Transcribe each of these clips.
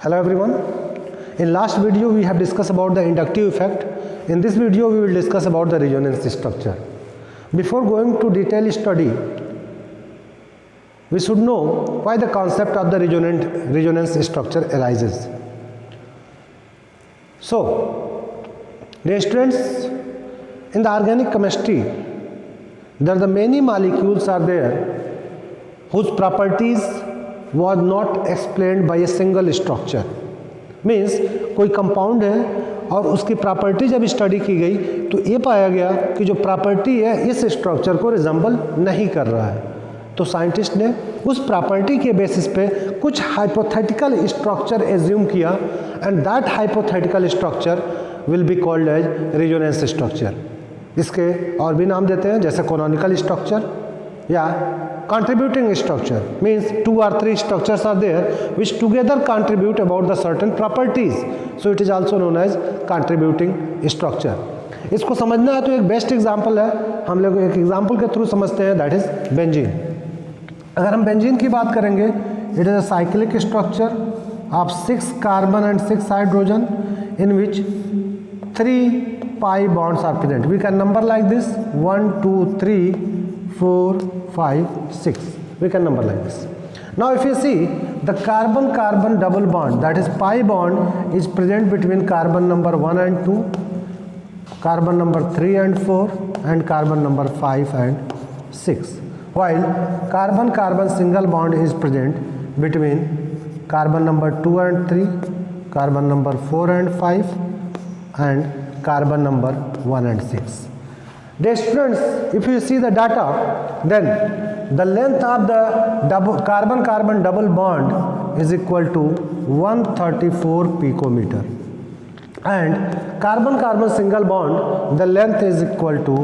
Hello everyone. In last video we have discussed about the inductive effect. In this video we will discuss about the resonance structure. Before going to detailed study, we should know why the concept of the resonance structure arises. So, dear students, in the organic chemistry, there are the many molecules are there whose properties was not explained by a single structure. Means कोई compound है और उसकी property जब study की गई तो ये पाया गया कि जो प्रॉपर्टी है इस स्ट्रक्चर को रिजेंबल नहीं कर रहा है, तो साइंटिस्ट ने उस प्रॉपर्टी के बेसिस पे कुछ हाइपोथेटिकल स्ट्रक्चर एज्यूम किया and that hypothetical structure will be called as resonance structure. इसके और भी नाम देते हैं जैसे कोनोनिकल स्ट्रक्चर या contributing structure. Means 2 or 3 structures are there which together contribute about the certain properties, so it is also known as contributing structure. इसको समझना है तो एक बेस्ट एग्जांपल है, हम लोग एक एग्जांपल के थ्रू समझते हैं, दैट इज बेंजीन. अगर हम बेंजीन की बात करेंगे, it is a cyclic structure of 6 carbon and 6 hydrogen in which 3 pi bonds are present. We can number like this 1 2 3 4 5 6. We can number like this. Now if you see the carbon carbon double bond, that is pi bond, is present between carbon number 1 and 2, carbon number 3 and 4, and carbon number 5 and 6, while carbon carbon single bond is present between carbon number 2 and 3, carbon number 4 and 5, and carbon number 1 and 6. Dear students, if you see the data, then the length of the carbon-carbon double bond is equal to 134 picometer, and carbon-carbon single bond, the length is equal to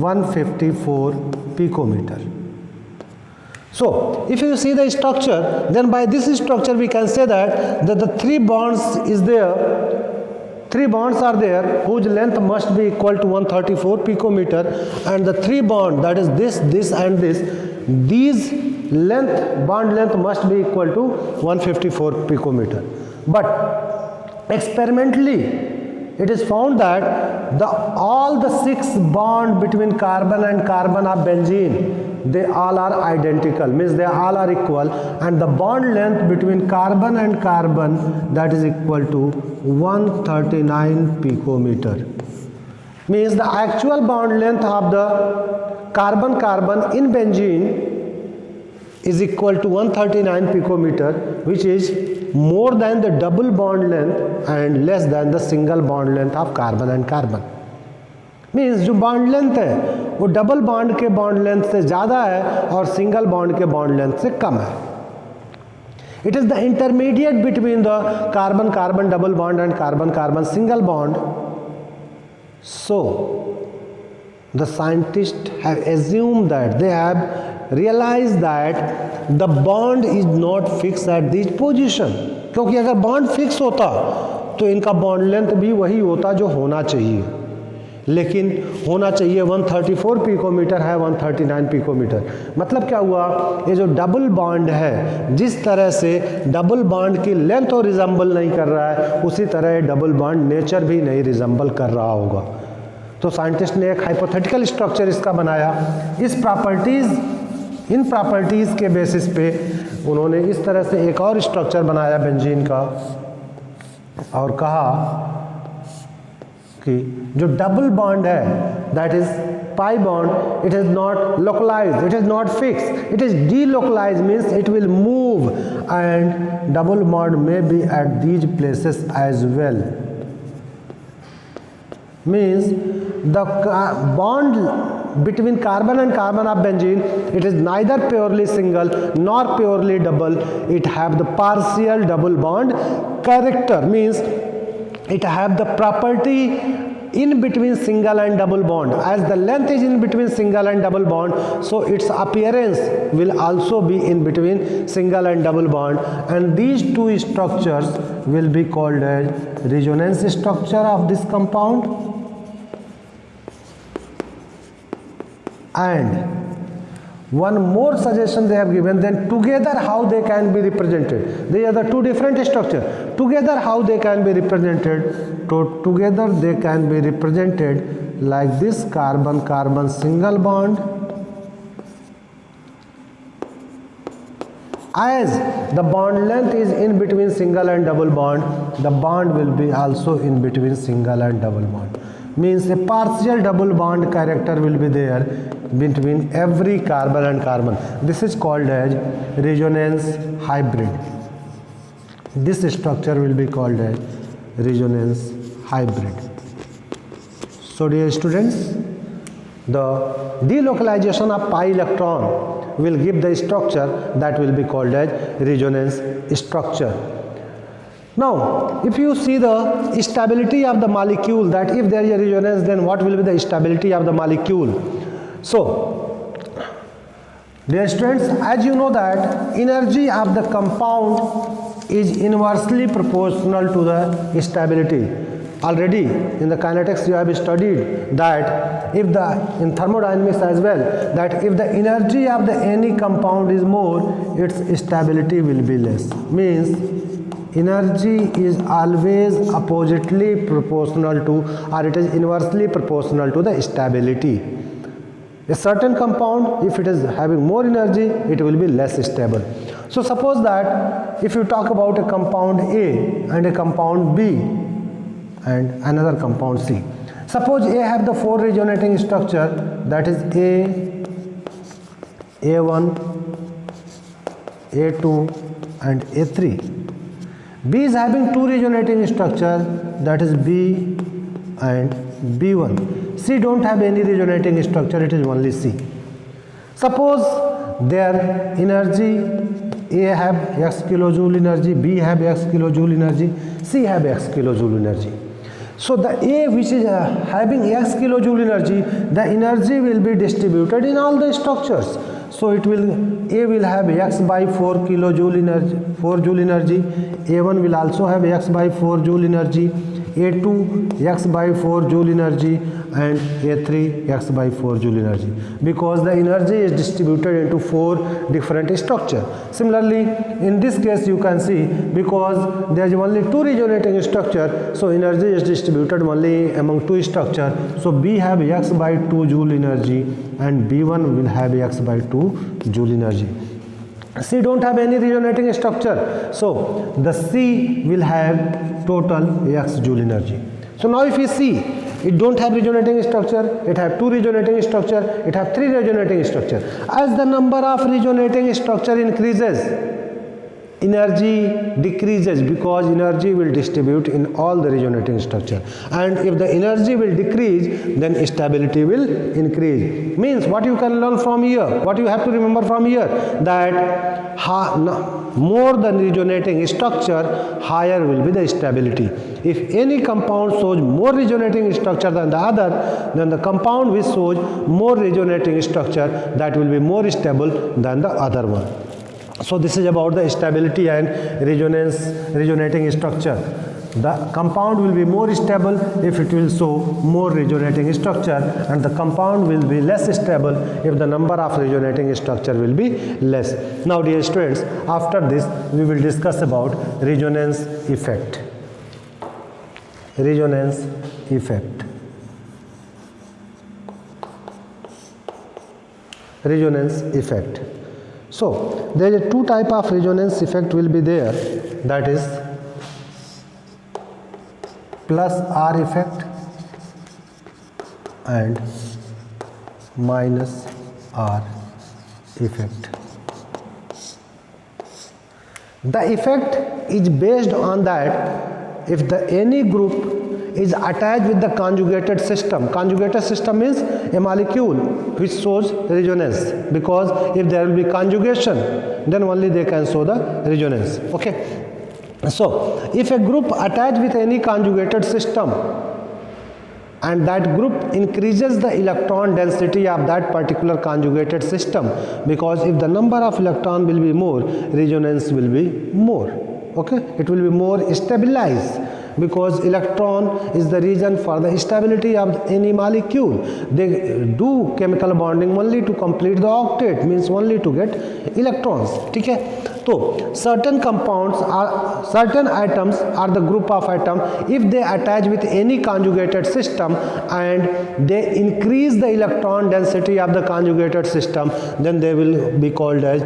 154 picometer. So, if you see the structure, then by this structure we can say that the 3 bonds is there. 3 bonds are there whose length must be equal to 134 picometer, and the 3 bond, that is this and this, these bond length must be equal to 154 picometer. But experimentally it is found that all the 6 bond between carbon and carbon of benzene, they all are identical, means they all are equal, and the bond length between carbon and carbon, that is equal to 139 picometer. Means the actual bond length of the carbon carbon in benzene is equal to 139 picometer, which is more than the double bond length and less than the single bond length of carbon and carbon. Means जो bond length है वो double bond के bond length से ज़्यादा है और single bond के bond length से कम है. It is the intermediate between the carbon carbon double bond and carbon carbon single bond. So the scientist have assumed that, they have realised that the bond is not fix at this position. क्योंकि अगर bond fix होता तो इनका bond length भी वही होता जो होना चाहिए, लेकिन होना चाहिए 134 पिकोमीटर है 139 पिकोमीटर. मतलब क्या हुआ, ये जो डबल बॉन्ड है, जिस तरह से डबल बॉन्ड की लेंथ तो रिजेंबल नहीं कर रहा है, उसी तरह डबल बॉन्ड नेचर भी नहीं रिजेंबल कर रहा होगा. तो साइंटिस्ट ने एक हाइपोथेटिकल स्ट्रक्चर इसका बनाया. इन प्रॉपर्टीज़ के बेसिस पे उन्होंने इस तरह से एक और स्ट्रक्चर बनाया बेंजीन का, और कहा कि जो डबल बॉन्ड है, that is pi bond, it is not localised, it is not fix, it is delocalised, means it will move, and double bond may be at these places as well. Means the bond between carbon and carbon of benzene, it is neither purely single nor purely double, it have the partial double bond character. Means it have the property in between single and double bond. As the length is in between single and double bond, so its appearance will also be in between single and double bond, and these two structures will be called as resonance structure of this compound and one more suggestion they have given, then together how they can be represented. They are the two different structures. Together how they can be represented? Together they can be represented like this: carbon-carbon single bond. As the bond length is in between single and double bond, the bond will be also in between single and double bond. Means a partial double bond character will be there between every carbon and carbon. This is called as resonance hybrid. This structure will be called as resonance hybrid. So dear students, the delocalization of pi electron will give the structure that will be called as resonance structure. Now, if you see the stability of the molecule, that if there is a resonance, then what will be the stability of the molecule? So, dear students, as you know that energy of the compound is inversely proportional to the stability. Already in the kinetics you have studied that if in thermodynamics as well, that if the energy of the any compound is more, its stability will be less. Means energy is always oppositely proportional to, or it is inversely proportional to the stability. A certain compound, if it is having more energy, it will be less stable. So suppose that if you talk about a compound A and a compound B and another compound C. Suppose A have the four resonating structure, that is A, A1, A2 and A3. B is having two resonating structure, that is B and B1. C don't have any resonating structure, it is only C. Suppose their energy, A have x kilojoule energy, B have x kilojoule energy, C have x kilojoule energy. So the A which is having x kilojoule energy, the energy will be distributed in all the structures. So it will, A will have x by 4 kilojoule energy, 4 joule energy, A1 will also have x by 4 joule energy, A2 x by 4 joule energy and A3 x by 4 joule energy, because the energy is distributed into 4 different structures. Similarly, in this case you can see, because there is only two resonating structure, so energy is distributed only among two structures. So B have x by 2 joule energy and B1 will have x by 2 joule energy. C don't have any resonating structure, so the C will have total x joule energy. So now if we see, it don't have resonating structure, it have two resonating structure, it have three resonating structure. As the number of resonating structure increases, energy decreases, because energy will distribute in all the resonating structure. And if the energy will decrease, then stability will increase. Means what you can learn from here, what you have to remember from here, that more the resonating structure, higher will be the stability. If any compound shows more resonating structure than the other, then the compound which shows more resonating structure, that will be more stable than the other one. So this is about the stability and resonating structure. The compound will be more stable if it will show more resonating structure, and the compound will be less stable if the number of resonating structure will be less. Now dear students, after this we will discuss about resonance effect. Resonance effect. Resonance effect. So there is two type of resonance effect will be there, that is plus R effect and minus R effect. The effect is based on that if the any group is attached with the conjugated system. Conjugated system means a molecule which shows resonance, because if there will be conjugation, then only they can show the resonance. Okay. So if a group attached with any conjugated system and that group increases the electron density of that particular conjugated system, because if the number of electron will be more, resonance will be more. Okay, it will be more stabilized. because electron is the reason for the stability of any molecule. They do chemical bonding only to complete the octet, means only to get electrons. ठीक है, तो certain atoms are the group of atom if they attach with any conjugated system and they increase the electron density of the conjugated system, then they will be called as,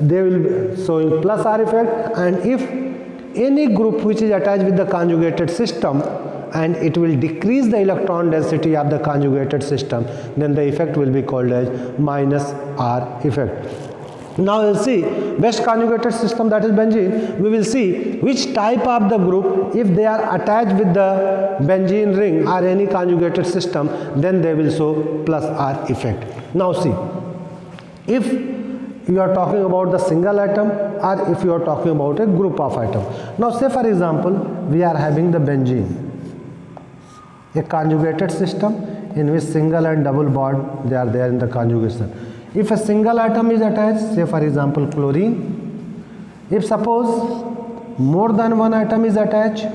they will be showing plus R effect. And if any group which is attached with the conjugated system and it will decrease the electron density of the conjugated system, then the effect will be called as minus R effect. Now we'll see best conjugated system, that is benzene. We will see which type of the group, if they are attached with the benzene ring or any conjugated system, then they will show plus R effect. Now see, if you are talking about the single atom or if you are talking about a group of atom. Now say for example, we are having the benzene, a conjugated system in which single and double bond they are there in the conjugation. If a single atom is attached, say for example chlorine, if suppose more than one atom is attached,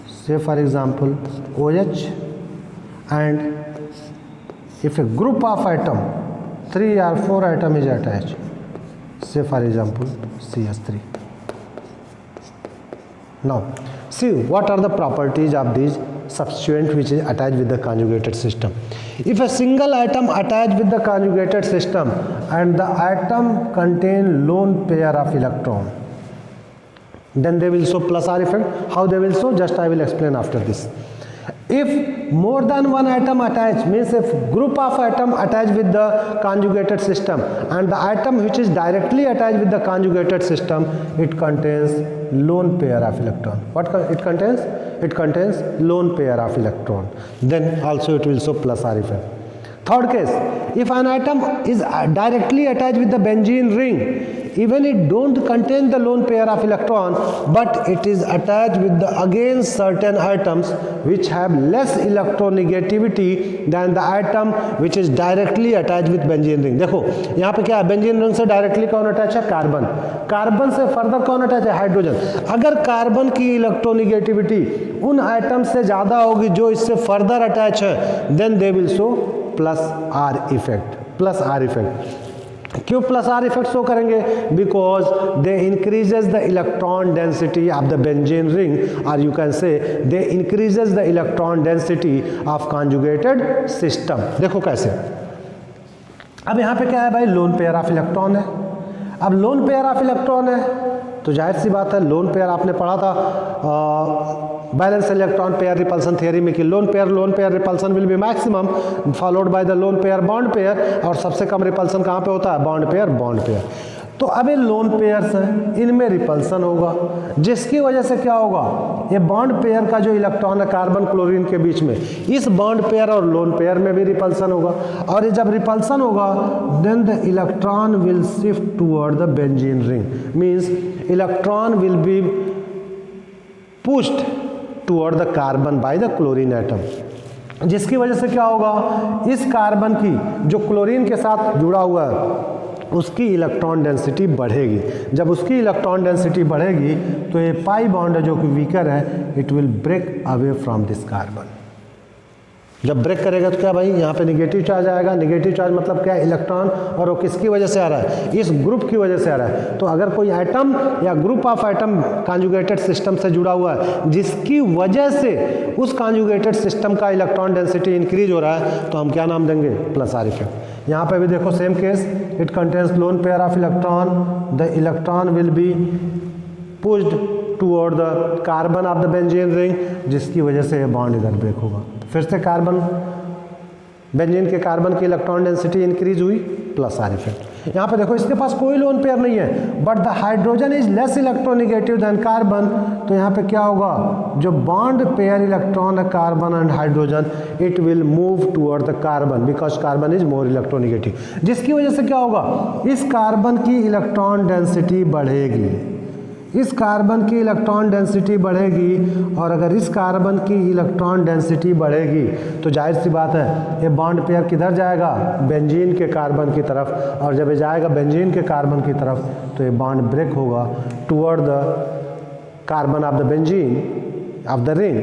say for example OH, and if a group of atom 3 or 4 atom is attached, say for example CH3. Now see what are the properties of these substituent which is attached with the conjugated system. If a single atom attached with the conjugated system and the atom contain lone pair of electron, then they will show plus R effect. How they will show, just I will explain after this. If more than one atom attached, means if group of atom attached with the conjugated system and the atom which is directly attached with the conjugated system, it contains lone pair of electron. What it contains? It contains lone pair of electron. Then also it will show plus R effect. Third case, if an atom is directly attached with the benzene ring, even it don't contain the lone pair of electron, but it is attached with the again certain atoms which have less electronegativity than the atom which is directly attached with benzene ring. देखो यहाँ पे क्या है, benzene ring से directly कौन attach है? Carbon. Carbon से further कौन अटैच है? हाइड्रोजन. अगर कार्बन की इलेक्ट्रोनेगेटिविटी उन आइटम से ज़्यादा होगी जो इससे फर्दर अटैच है, then they will show plus R effect. Plus R effect क्यों प्लस आर इफेक्ट शो करेंगे? Because they increases the electron density of the benzene ring, और you can say they increases the electron density of conjugated system. देखो कैसे, अब यहाँ पे क्या है भाई, लोन पेयर ऑफ इलेक्ट्रॉन है. अब लोन पेयर ऑफ इलेक्ट्रॉन है तो जाहिर सी बात है, लोन पेयर आपने पढ़ा था balance electron pair repulsion theory में कि lone pair repulsion will be maximum followed by the lone pair bond pair, और सबसे कम रिपल्सन कहाँ पे होता है? Bond pair. तो अब ये लोन पेयर्स हैं, इनमें रिपल्सन होगा, जिसकी वजह से क्या होगा, ये बॉन्ड पेयर का जो इलेक्ट्रॉन है कार्बन क्लोरीन के बीच में, इस बॉन्ड पेयर और लोन पेयर में भी रिपल्सन होगा, और ये जब रिपल्सन होगा then the electron will shift toward the benzene ring, means electron will be pushed toward the carbon by the chlorine atom, जिसकी वजह से क्या होगा, इस कार्बन की जो क्लोरीन के साथ जुड़ा हुआ है उसकी इलेक्ट्रॉन डेंसिटी बढ़ेगी. जब उसकी इलेक्ट्रॉन डेंसिटी बढ़ेगी तो ये पाई बॉन्ड जो कि वीकर है, it will break away from this carbon. जब ब्रेक करेगा तो क्या भाई, यहाँ पे निगेटिव चार्ज आएगा. निगेटिव चार्ज मतलब क्या है? इलेक्ट्रॉन, और वो किसकी वजह से आ रहा है? इस ग्रुप की वजह से आ रहा है. तो अगर कोई एटम या group of atom conjugated system से जुड़ा हुआ है जिसकी वजह से उस कॉन्जुगेटेड सिस्टम का इलेक्ट्रॉन डेंसिटी इंक्रीज हो रहा है, तो हम क्या नाम देंगे? Plus R effect. यहाँ पे भी देखो same case, it contains lone pair of electron, the electron will be pushed toward the carbon of the benzene ring, जिसकी वजह से ये बॉन्ड इधर ब्रेक होगा. फिर से कार्बन, बेंजीन के कार्बन की इलेक्ट्रॉन डेंसिटी इंक्रीज हुई, प्लस आर इफेक्ट. यहाँ पे देखो इसके पास कोई लोन पेयर नहीं है, but the hydrogen is less electronegative than carbon, तो यहाँ पे क्या होगा, जो बॉन्ड पेयर इलेक्ट्रॉन है carbon and hydrogen, it will move toward the carbon because carbon is more electronegative, जिसकी वजह से क्या होगा, इस कार्बन की इलेक्ट्रॉन डेंसिटी बढ़ेगी. इस कार्बन की इलेक्ट्रॉन डेंसिटी बढ़ेगी, और अगर इस कार्बन की इलेक्ट्रॉन डेंसिटी बढ़ेगी तो जाहिर सी बात है ये बॉन्ड पेयर किधर जाएगा? बेंजीन के कार्बन की तरफ, और जब ये जाएगा बेंजीन के कार्बन की तरफ तो ये बॉन्ड ब्रेक होगा toward the carbon of the benzene of the ring,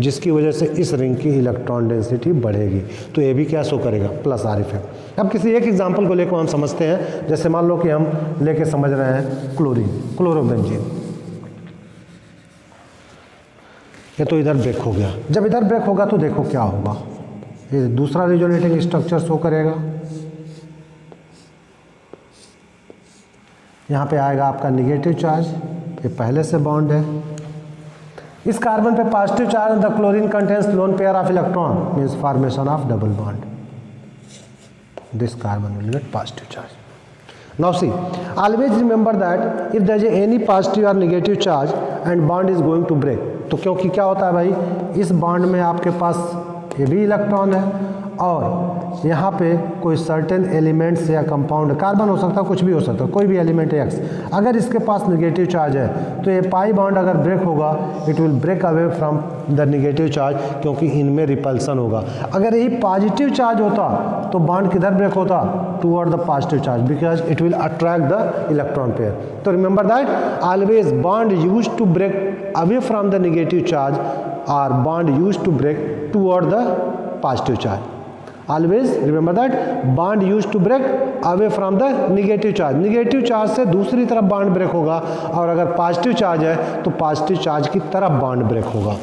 जिसकी वजह से इस रिंग की इलेक्ट्रॉन डेंसिटी बढ़ेगी। तो ये भी क्या शो करेगा, प्लस आर इफेक्ट। अब किसी एक एग्जांपल को लेकर हम समझते हैं, जैसे मान लो कि हम लेके समझ रहे हैं क्लोरीन, क्लोरोबेंजीन। ये तो इधर ब्रेक हो गया। जब इधर ब्रेक होगा तो देखो क्या होगा, ये दूसरा रिजोनेटिंग स्ट्रक्चर शो करेगा। यहाँ पे आएगा आपका निगेटिव चार्ज, ये पहले से बॉन्ड है। इस कार्बन पे positive charge, the chlorine contains lone pair of electron, means formation of double bond. This carbon will get positive charge. Now see, always remember that if there is any positive or negative charge and bond is going to break, तो क्योंकि क्या होता है भाई, इस bond में आपके पास ये भी इलेक्ट्रॉन है और यहाँ पे कोई सर्टेन एलिमेंट्स या कंपाउंड, कार्बन हो सकता है, कुछ भी हो सकता है, कोई भी एलिमेंट है एक्स, अगर इसके पास नेगेटिव चार्ज है तो ये पाई बॉन्ड अगर ब्रेक होगा, it will break away from the negative charge, क्योंकि इनमें रिपल्सन होगा। अगर यही पॉजिटिव चार्ज होता तो बॉन्ड किधर ब्रेक होता, toward the positive charge, because it will attract the electron pair. तो remember that always bond use to break away from the negative charge और bond use to break toward the positive charge. Always remember that bond used to break away from the negative charge. Negative charge से दूसरी तरफ bond break होगा और अगर positive charge है तो positive charge की तरफ बॉन्ड ब्रेक होगा।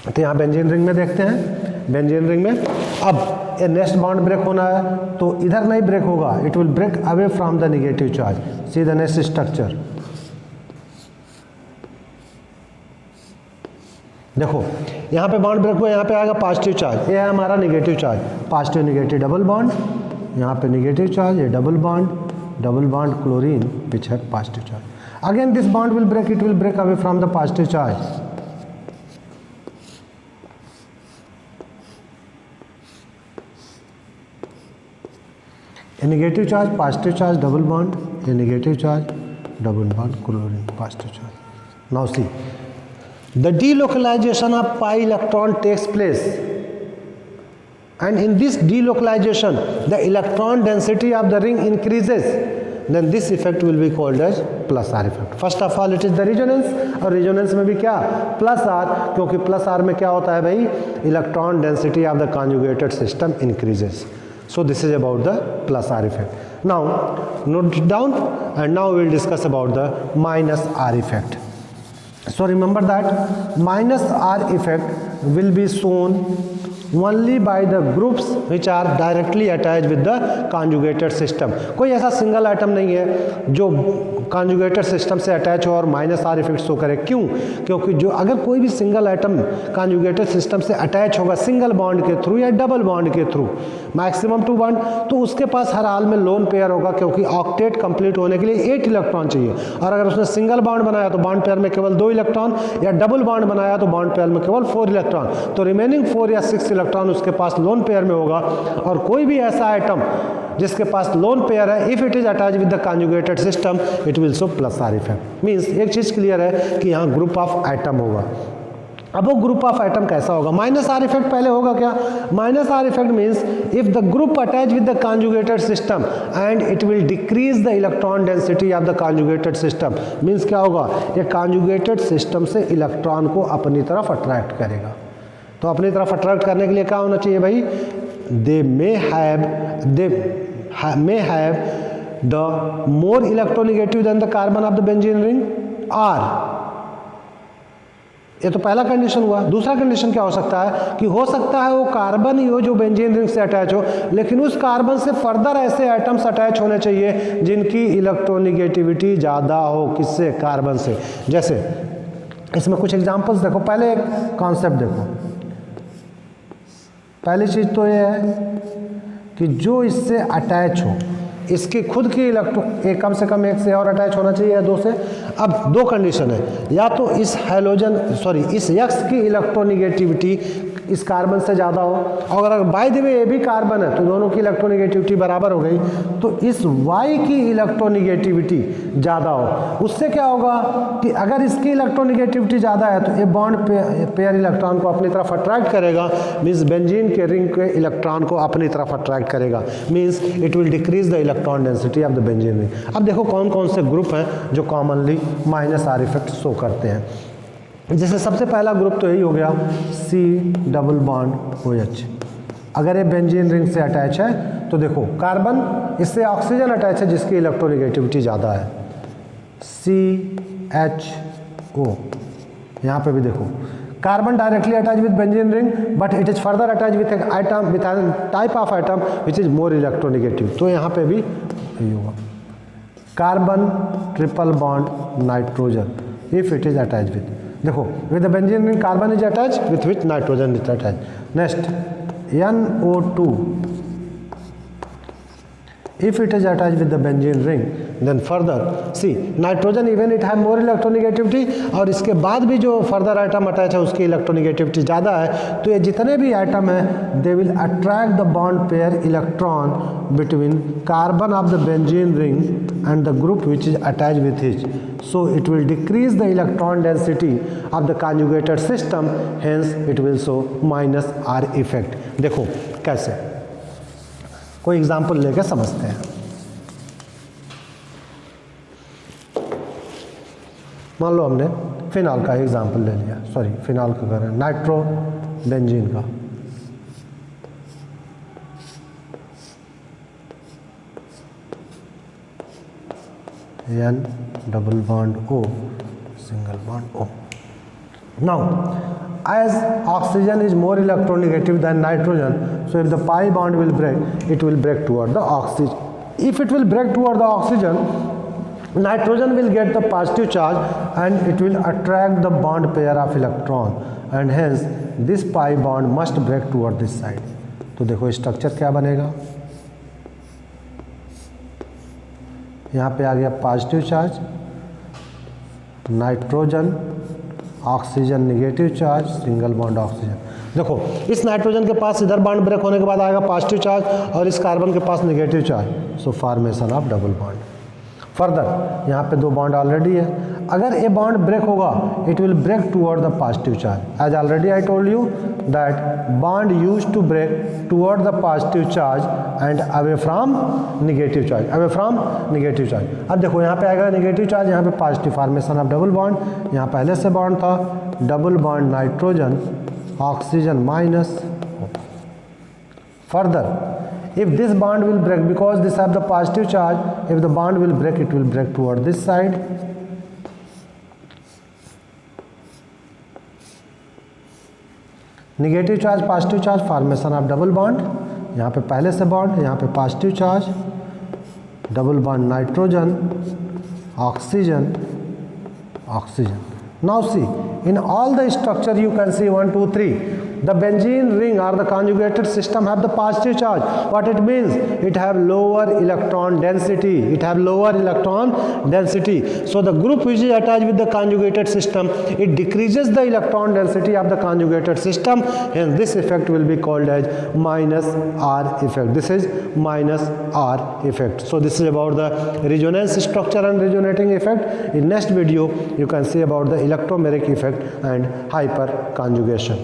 तो यहाँ बेंजीन रिंग में देखते हैं, बेंजीन रिंग में अब ये नेक्स्ट बॉन्ड ब्रेक होना है तो इधर नहीं ब्रेक होगा, it will break away from the negative charge. See the next structure, देखो यहाँ पे बॉन्ड ब्रेक हुआ, यहाँ पे आएगा पॉजिटिव चार्ज, ये है हमारा negative charge, positive negative double bond, यहाँ पे नेगेटिव चार्ज, ये डबल बॉन्ड क्लोरीन विच है positive charge. Again this bond will break, it will break away from the positive charge. ये negative charge, positive charge, double bond, ये negative charge, double bond chlorine, positive charge. Now see the delocalization of pi electron takes place, and in this delocalization the electron density of the ring increases, then this effect will be called as plus R effect. First of all it is the resonance, और resonance में भी क्या plus R, क्योंकि plus R में क्या होता है भाई, electron density of the conjugated system increases. So this is about the plus R effect. Now note it down and now we will discuss about the minus R effect. So remember that minus R effect will be shown only by the groups which are directly attached with the conjugated system. कोई ऐसा single item नहीं है जो conjugated system से attach हो और minus are effect show करे। क्यों? क्योंकि जो अगर कोई भी सिंगल आइटम कॉन्जुगेटेड सिस्टम से अटैच होगा सिंगल बॉन्ड के थ्रू या डबल बॉन्ड के थ्रू, मैक्सिमम 2 बॉन्ड, तो उसके पास हर हाल में लोन पेयर होगा, क्योंकि ऑक्टेट कंप्लीट होने के लिए 8 इलेक्ट्रॉन चाहिए। और अगर उसने सिंगल बॉन्ड बनाया तो बॉन्ड पेयर में केवल 2 इलेक्ट्रॉन, या डबल बॉन्ड बनाया तो बॉन्ड पेयर में केवल 4 इलेक्ट्रॉन, तो रिमेनिंग 4 या 6 इलेक्ट्रॉन उसके पास लोन पेयर में होगा। और कोई भी ऐसा आइटम जिसके पास लोन पेयर है, if it is attach with the conjugated system, it will show plus R effect. Means एक चीज क्लियर है कि यहाँ ग्रुप ऑफ आइटम होगा। अब वो ग्रुप ऑफ आइटम कैसा होगा? माइनस आर इफेक्ट पहले होगा क्या? Minus are effect means if the group attach with the conjugated system and it will decrease the electron density of the conjugated system. Means क्या होगा? ये कॉन्जुगेटेड सिस्टम से electron को अपनी तरफ अट्रैक्ट करेगा। तो अपनी तरफ अट्रैक्ट करने के लिए क्या होना चाहिए भाई? They may have the more electronegative than the carbon of the benzene ring, R. ये तो पहला कंडीशन हुआ। दूसरा कंडीशन क्या हो सकता है कि हो सकता है वो कार्बन ही हो जो बेंजीन रिंग से अटैच हो, लेकिन उस कार्बन से फर्दर ऐसे एटम्स अटैच होने चाहिए जिनकी इलेक्ट्रोनेगेटिविटी ज़्यादा हो। किससे? कार्बन से। जैसे इसमें कुछ एग्जांपल्स देखो। पहले एक कॉन्सेप्ट देखो। पहली चीज़ तो ये है कि जो इससे अटैच हो, इसकी खुद की एक कम से कम 1 से और अटैच होना चाहिए या 2 से। अब 2 कंडीशन है, या तो इस इस X की इलेक्ट्रोनेगेटिविटी इस कार्बन से ज़्यादा हो, और अगर बाय द वे ये भी कार्बन है तो दोनों की इलेक्ट्रोनेगेटिविटी बराबर हो गई, तो इस Y की इलेक्ट्रोनेगेटिविटी ज़्यादा हो। उससे क्या होगा कि अगर इसकी इलेक्ट्रोनेगेटिविटी ज़्यादा है तो ये बॉन्ड पेयर इलेक्ट्रॉन को अपनी तरफ अट्रैक्ट करेगा, मीन्स बेंजीन के रिंग के इलेक्ट्रॉन को अपनी तरफ अट्रैक्ट करेगा, means it will decrease the electron density of the benzene ring. अब देखो कौन कौन से ग्रुप हैं जो commonly minus are effect show करते हैं। जैसे सबसे पहला ग्रुप तो यही हो गया C डबल बॉन्ड OH। अगर ये बेंजीन रिंग से अटैच है तो देखो कार्बन इससे ऑक्सीजन अटैच है जिसकी इलेक्ट्रोनेगेटिविटी ज़्यादा है, CHO। यहाँ पे भी देखो carbon directly attach with benzene ring but it is further attach with atom with type of atom which is more electronegative, तो यहाँ पे भी यही होगा carbon triple bond nitrogen if it is attach with, देखो with the benzene ring carbon is attach with which nitrogen is attach. Next NO2 if it is attached with the benzene ring then further see nitrogen even it have more electronegativity और इसके बाद भी जो further item attach है उसकी electronegativity ज़्यादा है, तो ये जितने भी आइटम है they will attract the bond pair electron between carbon of the benzene ring and the group which is attach with hitch, so it will decrease the electron density of the conjugated system, hence it will show minus R effect। देखो कैसे, कोई example लेके समझते हैं। मान लो हमने phenol का example ले लिया, सॉरी फिनॉल का कर रहे हैं, नाइट्रो बेंजीन का। N double bond O single bond O। Now as oxygen is more electronegative than nitrogen, so if the pi bond will break, it will break toward the oxygen. If it will break toward the oxygen, nitrogen will get the positive charge and it will attract the bond pair of electron and hence this pi bond must break toward this side। तो देखो structure क्या बनेगा, यहाँ पे आ गया positive charge, nitrogen, oxygen negative charge, single bond oxygen. देखो इस nitrogen के पास इधर बॉन्ड ब्रेक होने के बाद आएगा पॉजिटिव चार्ज और इस कार्बन के पास negative charge, so formation of double bond. Further यहाँ पे दो बॉन्ड ऑलरेडी है, अगर ये बॉन्ड ब्रेक होगा it will break toward the positive charge, as already I told you that bond use to break toward the positive charge and away from negative charge, away from negative charge. अब देखो यहाँ पे आएगा negative charge, यहाँ पे positive, formation of double bond. यहाँ पहले से बॉन्ड था double bond nitrogen oxygen minus. Further if this bond will break, because this have the positive charge, if the bond will break, it will break toward this side, negative charge positive charge, formation of double bond। यहाँ पे पहले से bond, यहाँ पे positive charge, double bond nitrogen oxygen oxygen. Now see, in all the structure you can see 1, 2, 3. The benzene ring or the conjugated system have the positive charge. What it means? It have lower electron density. It have lower electron density. So the group which is attached with the conjugated system, it decreases the electron density of the conjugated system. Hence this effect will be called as minus R effect. This is minus R effect. So this is about the resonance structure and resonating effect. In next video you can see about the electromeric effect and hyperconjugation.